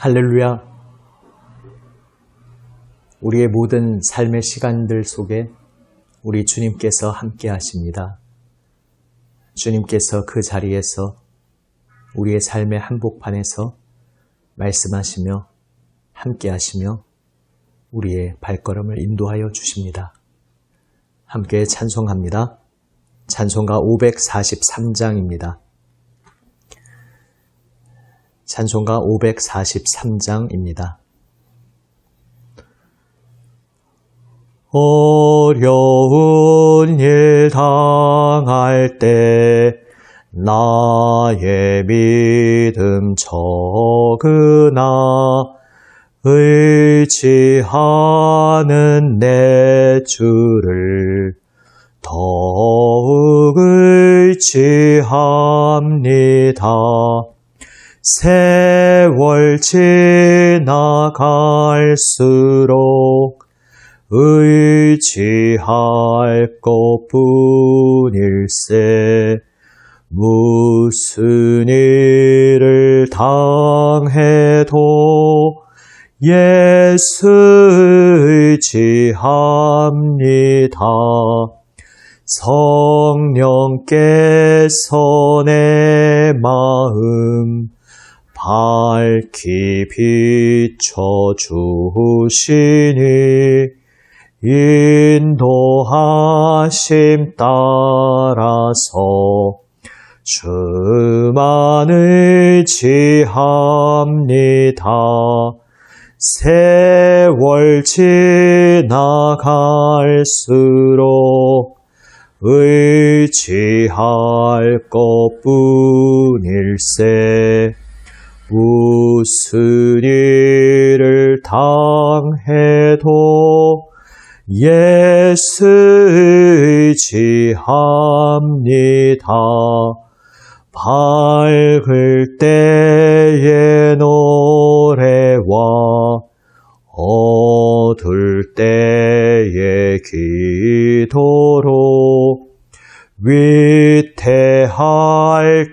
할렐루야! 우리의 모든 삶의 시간들 속에 우리 주님께서 함께 하십니다. 주님께서 그 자리에서 우리의 삶의 한복판에서 말씀하시며 함께 하시며 우리의 발걸음을 인도하여 주십니다. 함께 찬송합니다. 찬송가 543장입니다. 찬송가 543장입니다. 어려운 일 당할 때 나의 믿음 적으나 의지하는 내 주를 더욱 의지합니다. 세월 지나갈수록 의지할 것뿐일세. 무슨 일을 당해도 예수 의지합니다. 성령께서 내 마음 밝히 비춰주시니 인도하심 따라서 주만 의지합니다. 세월 지나갈수록 의지할 것뿐일세. 무슨 일을 당해도 예수 의지합니다. 밝을 때의 노래와 어두울 때의 기도로 위태할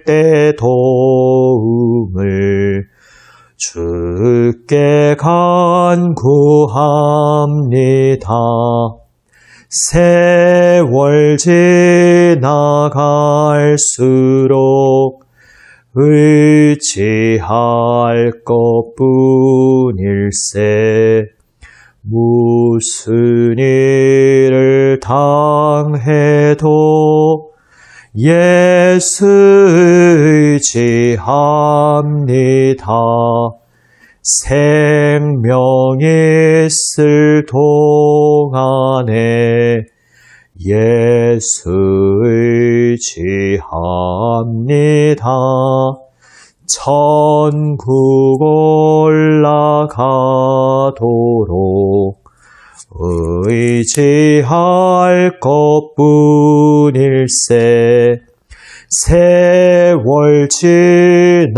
때 도움을 주께 간구합니다. 세월 지나갈수록 의지할 것뿐일세. 무슨 일을 당해도 예수 의지합니다. 생명이 있을 동안에 예수 의지합니다. 천국 올라가도록 의지할 것뿐일세. 세월 지나갈수록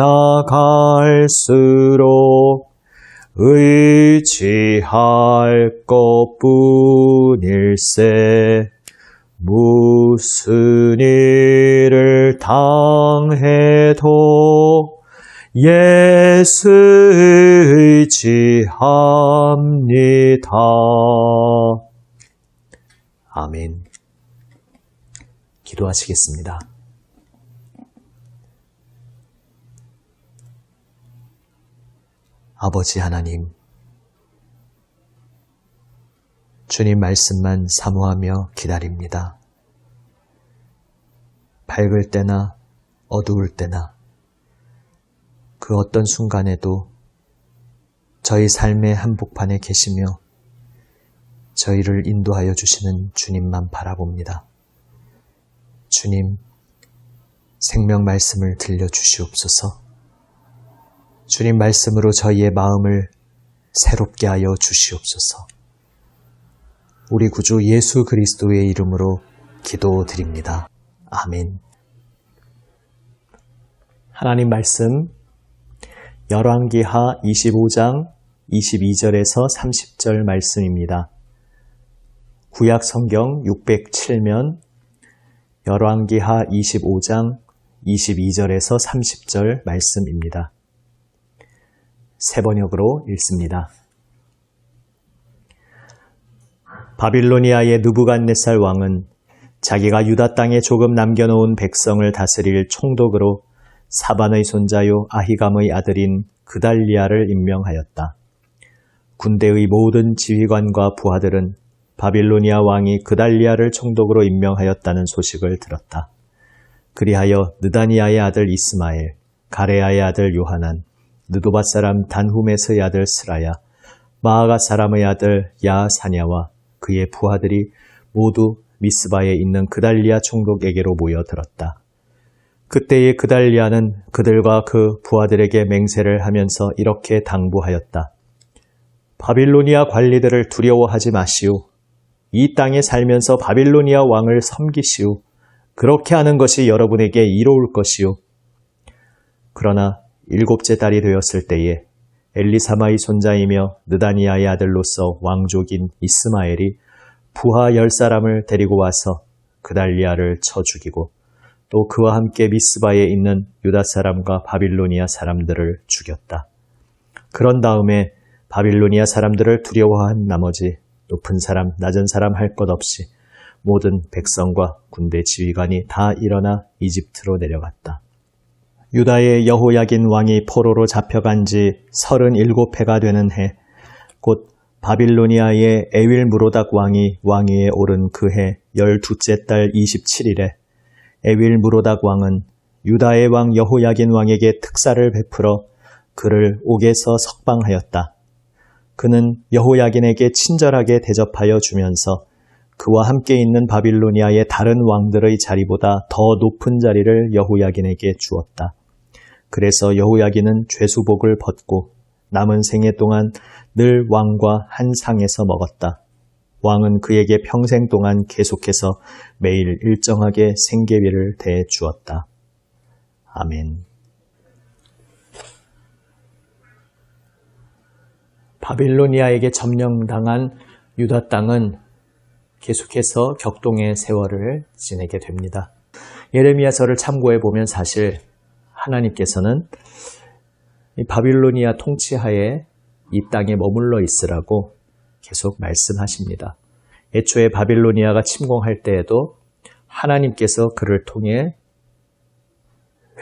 의지할 것뿐일세. 무슨 일을 당해도 예수 의지합니다. 아멘. 기도하시겠습니다. 아버지 하나님, 주님 말씀만 사모하며 기다립니다. 밝을 때나 어두울 때나 그 어떤 순간에도 저희 삶의 한복판에 계시며 저희를 인도하여 주시는 주님만 바라봅니다. 주님, 생명 말씀을 들려주시옵소서. 주님 말씀으로 저희의 마음을 새롭게 하여 주시옵소서. 우리 구주 예수 그리스도의 이름으로 기도드립니다. 아멘. 하나님 말씀 열왕기하 25장 22절에서 30절 말씀입니다. 구약 성경 607면 열왕기하 25장 22절에서 30절 말씀입니다. 새 번역으로 읽습니다. 바빌로니아의 느부갓네살 왕은 자기가 유다 땅에 조금 남겨놓은 백성을 다스릴 총독으로 사반의 손자요 아히감의 아들인 그달리아를 임명하였다. 군대의 모든 지휘관과 부하들은 바빌로니아 왕이 그달리아를 총독으로 임명하였다는 소식을 들었다. 그리하여 느다니아의 아들 이스마엘, 가레아의 아들 요하난, 느도밧 사람 단후메스의 아들 스라야, 마아가 사람의 아들 야사냐와 그의 부하들이 모두 미스바에 있는 그달리아 총독에게로 모여들었다. 그때의 그달리아는 그들과 그 부하들에게 맹세를 하면서 이렇게 당부하였다. 바빌로니아 관리들을 두려워하지 마시오. 이 땅에 살면서 바빌로니아 왕을 섬기시오. 그렇게 하는 것이 여러분에게 이로울 것이오. 그러나 7째 달이 되었을 때에 엘리사마의 손자이며 느다니아의 아들로서 왕족인 이스마엘이 부하 10사람을 데리고 와서 그달리아를 쳐 죽이고 또 그와 함께 미스바에 있는 유다 사람과 바빌로니아 사람들을 죽였다. 그런 다음에 바빌로니아 사람들을 두려워한 나머지 높은 사람, 낮은 사람 할 것 없이 모든 백성과 군대 지휘관이 다 일어나 이집트로 내려갔다. 유다의 여호야긴 왕이 포로로 잡혀간 지 37해가 되는 해, 곧 바빌로니아의 에윌무로닥 왕이 왕위에 오른 그 해 12째 달 27일에 에윌무로닥 왕은 유다의 왕 여호야긴 왕에게 특사를 베풀어 그를 옥에서 석방하였다. 그는 여호야긴에게 친절하게 대접하여 주면서 그와 함께 있는 바빌로니아의 다른 왕들의 자리보다 더 높은 자리를 여호야긴에게 주었다. 그래서 여호야긴은 죄수복을 벗고 남은 생애 동안 늘 왕과 한 상에서 먹었다. 왕은 그에게 평생 동안 계속해서 매일 일정하게 생계비를 대주었다. 아멘. 바빌로니아에게 점령당한 유다 땅은 계속해서 격동의 세월을 지내게 됩니다. 예레미야서를 참고해 보면 사실 하나님께서는 이 바빌로니아 통치하에 이 땅에 머물러 있으라고 계속 말씀하십니다. 애초에 바빌로니아가 침공할 때에도 하나님께서 그를 통해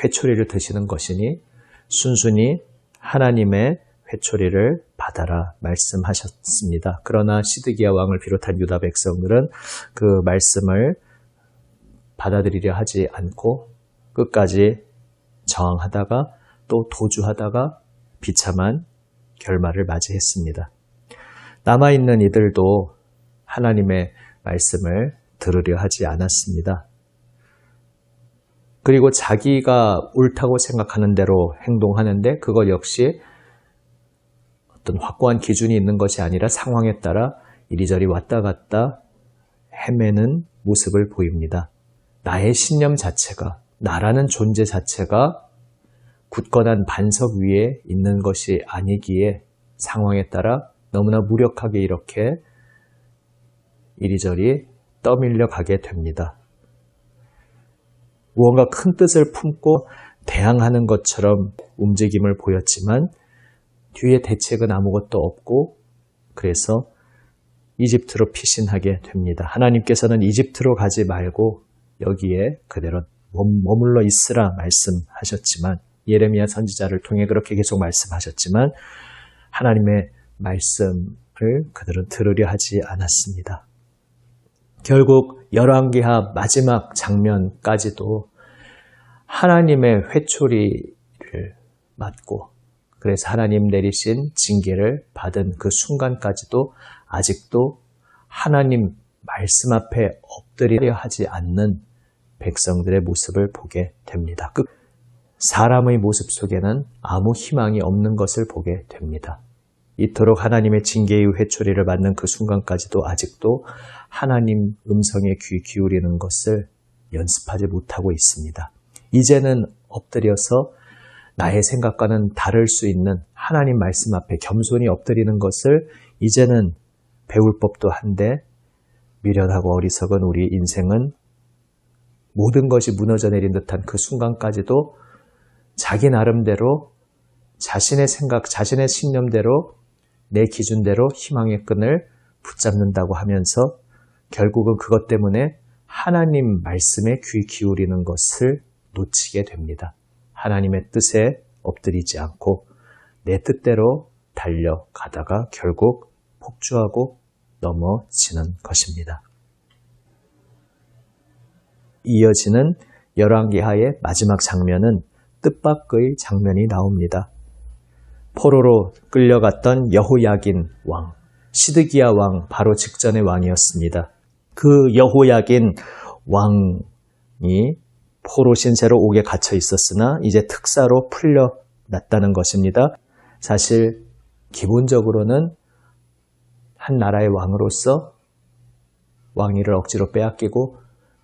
회초리를 드시는 것이니 순순히 하나님의 회초리를 받아라 말씀하셨습니다. 그러나 시드기야 왕을 비롯한 유다 백성들은 그 말씀을 받아들이려 하지 않고 끝까지 저항하다가 또 도주하다가 비참한 결말을 맞이했습니다. 남아있는 이들도 하나님의 말씀을 들으려 하지 않았습니다. 그리고 자기가 옳다고 생각하는 대로 행동하는데 그것 역시 어떤 확고한 기준이 있는 것이 아니라 상황에 따라 이리저리 왔다 갔다 헤매는 모습을 보입니다. 나의 신념 자체가, 나라는 존재 자체가 굳건한 반석 위에 있는 것이 아니기에 상황에 따라 너무나 무력하게 이렇게 이리저리 떠밀려 가게 됩니다. 무언가 큰 뜻을 품고 대항하는 것처럼 움직임을 보였지만 뒤에 대책은 아무것도 없고 그래서 이집트로 피신하게 됩니다. 하나님께서는 이집트로 가지 말고 여기에 그대로 머물러 있으라 말씀하셨지만 예레미야 선지자를 통해 그렇게 계속 말씀하셨지만 하나님의 말씀을 그들은 들으려 하지 않았습니다. 결국 열왕기하 마지막 장면까지도 하나님의 회초리를 맞고 그래서 하나님 내리신 징계를 받은 그 순간까지도 아직도 하나님 말씀 앞에 엎드리려 하지 않는 백성들의 모습을 보게 됩니다. 사람의 모습 속에는 아무 희망이 없는 것을 보게 됩니다. 이토록 하나님의 징계의 회초리를 맞는 그 순간까지도 아직도 하나님 음성에 귀 기울이는 것을 연습하지 못하고 있습니다. 이제는 엎드려서 나의 생각과는 다를 수 있는 하나님 말씀 앞에 겸손히 엎드리는 것을 이제는 배울 법도 한데 미련하고 어리석은 우리 인생은 모든 것이 무너져 내린 듯한 그 순간까지도 자기 나름대로 자신의 생각, 자신의 신념대로 내 기준대로 희망의 끈을 붙잡는다고 하면서 결국은 그것 때문에 하나님 말씀에 귀 기울이는 것을 놓치게 됩니다. 하나님의 뜻에 엎드리지 않고 내 뜻대로 달려가다가 결국 폭주하고 넘어지는 것입니다. 이어지는 열왕기하의 마지막 장면은 뜻밖의 장면이 나옵니다. 포로로 끌려갔던 여호야긴 왕, 시드기야 왕 바로 직전의 왕이었습니다. 그 여호야긴 왕이 포로 신세로 옥에 갇혀 있었으나 이제 특사로 풀려났다는 것입니다. 사실 기본적으로는 한 나라의 왕으로서 왕위를 억지로 빼앗기고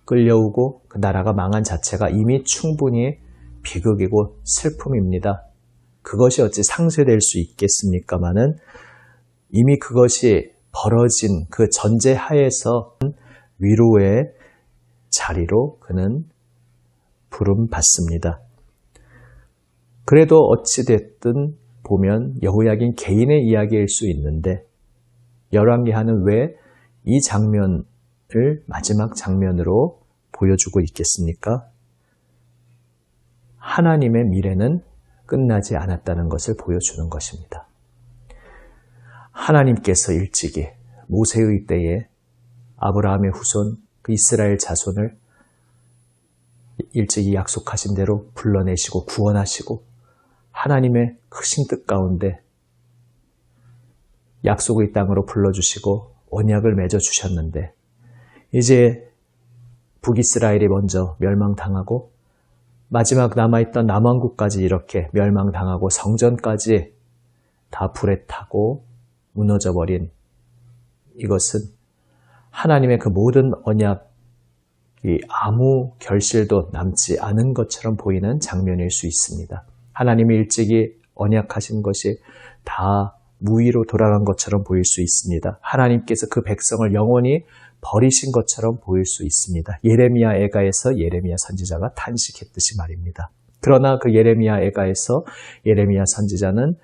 끌려오고 그 나라가 망한 자체가 이미 충분히 비극이고 슬픔입니다. 그것이 어찌 상쇄될 수 있겠습니까마는 이미 그것이 벌어진 그 전제하에서 위로의 자리로 그는 부름받습니다. 그래도 어찌됐든 보면 여호야긴 개인의 이야기일 수 있는데 열왕기하는 왜 이 장면을 마지막 장면으로 보여주고 있겠습니까? 하나님의 미래는 끝나지 않았다는 것을 보여주는 것입니다. 하나님께서 일찍이 모세의 때에 아브라함의 후손, 그 이스라엘 자손을 일찍이 약속하신 대로 불러내시고 구원하시고 하나님의 크신 뜻 가운데 약속의 땅으로 불러주시고 언약을 맺어주셨는데 이제 북이스라엘이 먼저 멸망당하고 마지막 남아있던 남왕국까지 이렇게 멸망당하고 성전까지 다 불에 타고 무너져버린 이것은 하나님의 그 모든 언약이 아무 결실도 남지 않은 것처럼 보이는 장면일 수 있습니다. 하나님이 일찍이 언약하신 것이 다 무의로 돌아간 것처럼 보일 수 있습니다. 하나님께서 그 백성을 영원히 버리신 것처럼 보일 수 있습니다. 예레미야 애가에서 예레미야 선지자가 탄식했듯이 말입니다. 그러나 그 예레미야 애가에서 예레미야 선지자는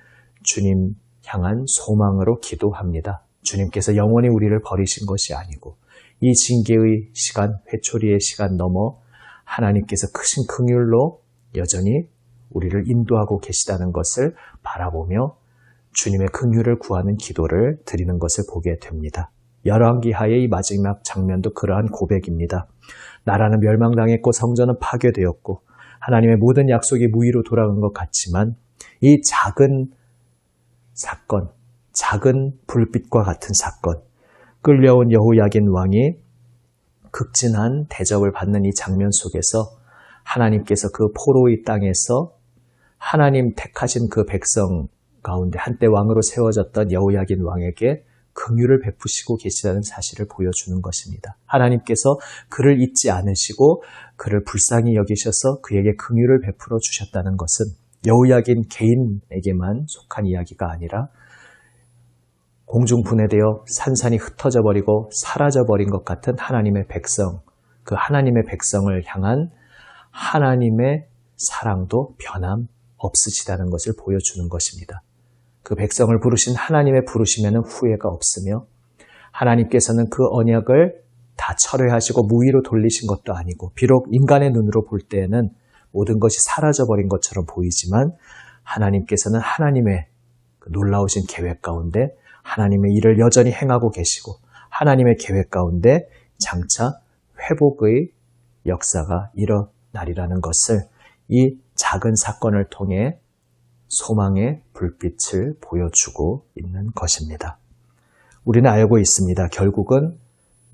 주님 향한 소망으로 기도합니다. 주님께서 영원히 우리를 버리신 것이 아니고 이 징계의 시간, 회초리의 시간 넘어 하나님께서 크신 긍휼로 여전히 우리를 인도하고 계시다는 것을 바라보며 주님의 긍휼을 구하는 기도를 드리는 것을 보게 됩니다. 열왕기하의 이 마지막 장면도 그러한 고백입니다. 나라는 멸망당했고 성전은 파괴되었고 하나님의 모든 약속이 무의로 돌아간 것 같지만 이 작은 사건, 작은 불빛과 같은 사건, 끌려온 여호야긴 왕이 극진한 대접을 받는 이 장면 속에서 하나님께서 그 포로의 땅에서 하나님 택하신 그 백성 가운데 한때 왕으로 세워졌던 여호야긴 왕에게 긍휼을 베푸시고 계시다는 사실을 보여주는 것입니다. 하나님께서 그를 잊지 않으시고 그를 불쌍히 여기셔서 그에게 긍휼을 베풀어 주셨다는 것은 여호야긴 개인에게만 속한 이야기가 아니라 공중분해되어 산산이 흩어져 버리고 사라져 버린 것 같은 하나님의 백성, 그 하나님의 백성을 향한 하나님의 사랑도 변함없으시다는 것을 보여주는 것입니다. 그 백성을 부르신 하나님의 부르심에는 후회가 없으며 하나님께서는 그 언약을 다 철회하시고 무의로 돌리신 것도 아니고 비록 인간의 눈으로 볼 때에는 모든 것이 사라져버린 것처럼 보이지만 하나님께서는 하나님의 그 놀라우신 계획 가운데 하나님의 일을 여전히 행하고 계시고 하나님의 계획 가운데 장차 회복의 역사가 일어나리라는 것을 이 작은 사건을 통해 소망의 불빛을 보여주고 있는 것입니다. 우리는 알고 있습니다. 결국은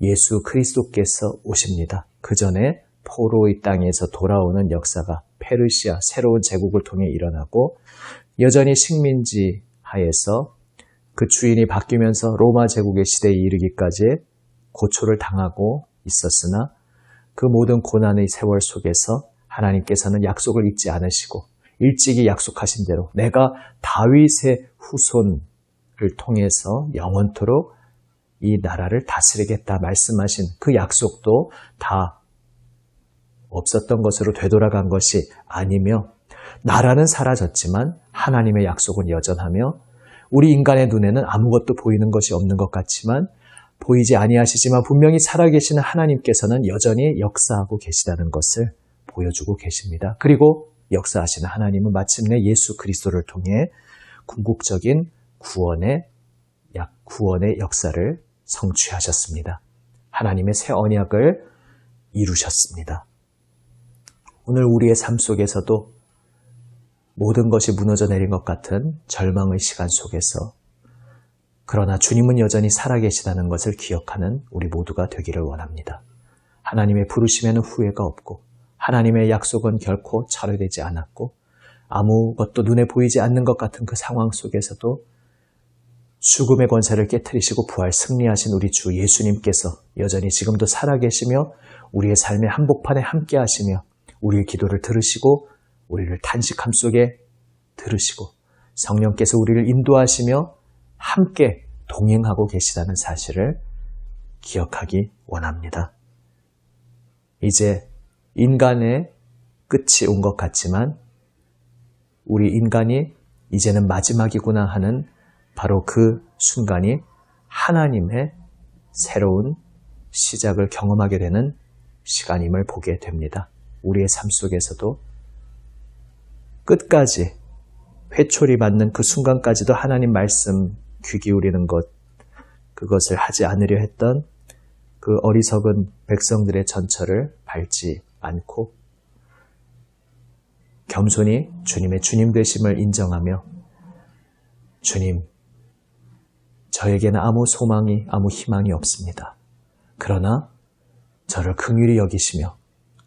예수 그리스도께서 오십니다. 그 전에 포로의 땅에서 돌아오는 역사가 페르시아 새로운 제국을 통해 일어나고 여전히 식민지 하에서 그 주인이 바뀌면서 로마 제국의 시대에 이르기까지 고초를 당하고 있었으나 그 모든 고난의 세월 속에서 하나님께서는 약속을 잊지 않으시고 일찍이 약속하신 대로 내가 다윗의 후손을 통해서 영원토록 이 나라를 다스리겠다 말씀하신 그 약속도 다 없었던 것으로 되돌아간 것이 아니며 나라는 사라졌지만 하나님의 약속은 여전하며 우리 인간의 눈에는 아무것도 보이는 것이 없는 것 같지만 보이지 아니하시지만 분명히 살아계시는 하나님께서는 여전히 역사하고 계시다는 것을 보여주고 계십니다. 그리고 역사하시는 하나님은 마침내 예수 그리스도를 통해 궁극적인 구원의 역사를 성취하셨습니다. 하나님의 새 언약을 이루셨습니다. 오늘 우리의 삶 속에서도 모든 것이 무너져 내린 것 같은 절망의 시간 속에서 그러나 주님은 여전히 살아계시다는 것을 기억하는 우리 모두가 되기를 원합니다. 하나님의 부르심에는 후회가 없고 하나님의 약속은 결코 철회되지 않았고 아무것도 눈에 보이지 않는 것 같은 그 상황 속에서도 죽음의 권세를 깨트리시고 부활 승리하신 우리 주 예수님께서 여전히 지금도 살아계시며 우리의 삶의 한복판에 함께 하시며 우리의 기도를 들으시고 우리를 탄식함 속에 들으시고 성령께서 우리를 인도하시며 함께 동행하고 계시다는 사실을 기억하기 원합니다. 이제 인간의 끝이 온 것 같지만 우리 인간이 이제는 마지막이구나 하는 바로 그 순간이 하나님의 새로운 시작을 경험하게 되는 시간임을 보게 됩니다. 우리의 삶 속에서도 끝까지 회초리 맞는 그 순간까지도 하나님 말씀 귀 기울이는 것, 그것을 하지 않으려 했던 그 어리석은 백성들의 전철을 밟지 않고 겸손히 주님의 주님 되심을 인정하며 주님, 저에게는 아무 소망이, 아무 희망이 없습니다. 그러나 저를 긍휼히 여기시며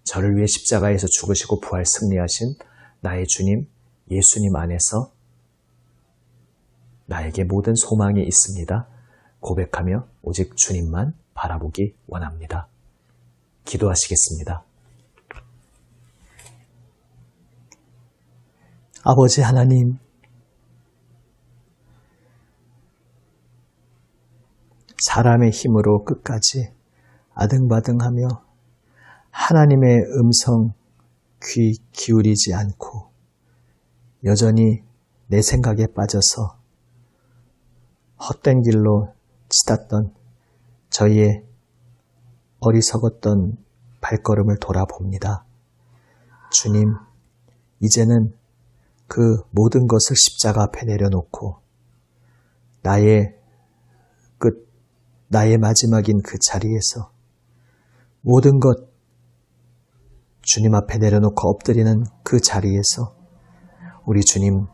저를 위해 십자가에서 죽으시고 부활 승리하신 나의 주님, 예수님 안에서 나에게 모든 소망이 있습니다. 고백하며 오직 주님만 바라보기 원합니다. 기도하시겠습니다. 아버지 하나님, 사람의 힘으로 끝까지 아등바등하며 하나님의 음성 귀 기울이지 않고 여전히 내 생각에 빠져서 헛된 길로 치닫던 저희의 어리석었던 발걸음을 돌아봅니다. 주님, 이제는 그 모든 것을 십자가 앞에 내려놓고 나의 끝, 나의 마지막인 그 자리에서 모든 것 주님 앞에 내려놓고 엎드리는 그 자리에서 우리 주님,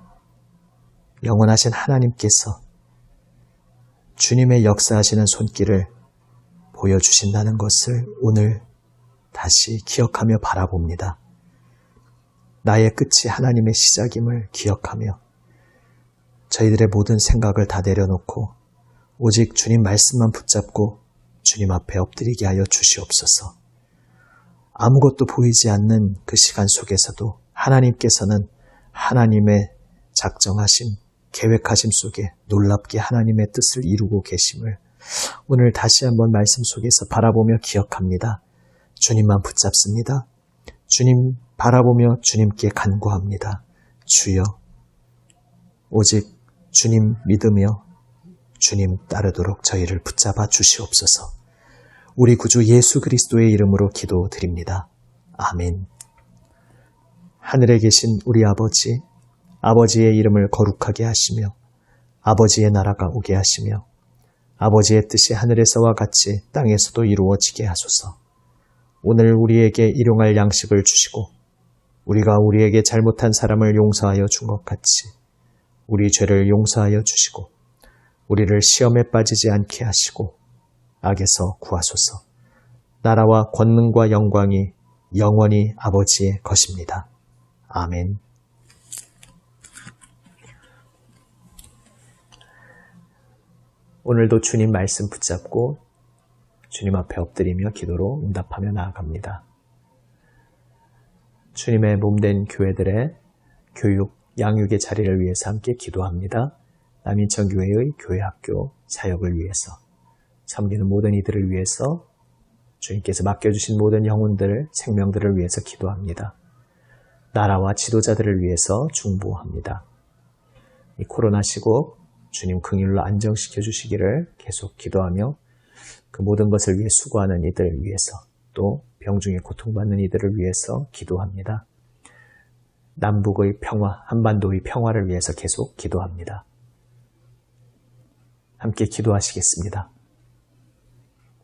영원하신 하나님께서 주님의 역사하시는 손길을 보여주신다는 것을 오늘 다시 기억하며 바라봅니다. 나의 끝이 하나님의 시작임을 기억하며 저희들의 모든 생각을 다 내려놓고 오직 주님 말씀만 붙잡고 주님 앞에 엎드리게 하여 주시옵소서. 아무것도 보이지 않는 그 시간 속에서도 하나님께서는 하나님의 작정하심, 계획하심 속에 놀랍게 하나님의 뜻을 이루고 계심을 오늘 다시 한번 말씀 속에서 바라보며 기억합니다. 주님만 붙잡습니다. 주님 바라보며 주님께 간구합니다. 주여, 오직 주님 믿으며 주님 따르도록 저희를 붙잡아 주시옵소서. 우리 구주 예수 그리스도의 이름으로 기도드립니다. 아멘. 하늘에 계신 우리 아버지, 아버지의 이름을 거룩하게 하시며 아버지의 나라가 오게 하시며 아버지의 뜻이 하늘에서와 같이 땅에서도 이루어지게 하소서. 오늘 우리에게 일용할 양식을 주시고 우리가 우리에게 잘못한 사람을 용서하여 준 것 같이 우리 죄를 용서하여 주시고 우리를 시험에 빠지지 않게 하시고 악에서 구하소서. 나라와 권능과 영광이 영원히 아버지의 것입니다. 아멘. 오늘도 주님 말씀 붙잡고 주님 앞에 엎드리며 기도로 응답하며 나아갑니다. 주님의 몸된 교회들의 교육, 양육의 자리를 위해서 함께 기도합니다. 남인천교회의 교회학교 사역을 위해서, 섬기는 모든 이들을 위해서, 주님께서 맡겨주신 모든 영혼들, 생명들을 위해서 기도합니다. 나라와 지도자들을 위해서 중보합니다. 이 코로나 시국 주님 긍휼로 안정시켜 주시기를 계속 기도하며 그 모든 것을 위해 수고하는 이들을 위해서 또 병중에 고통받는 이들을 위해서 기도합니다. 남북의 평화, 한반도의 평화를 위해서 계속 기도합니다. 함께 기도하시겠습니다.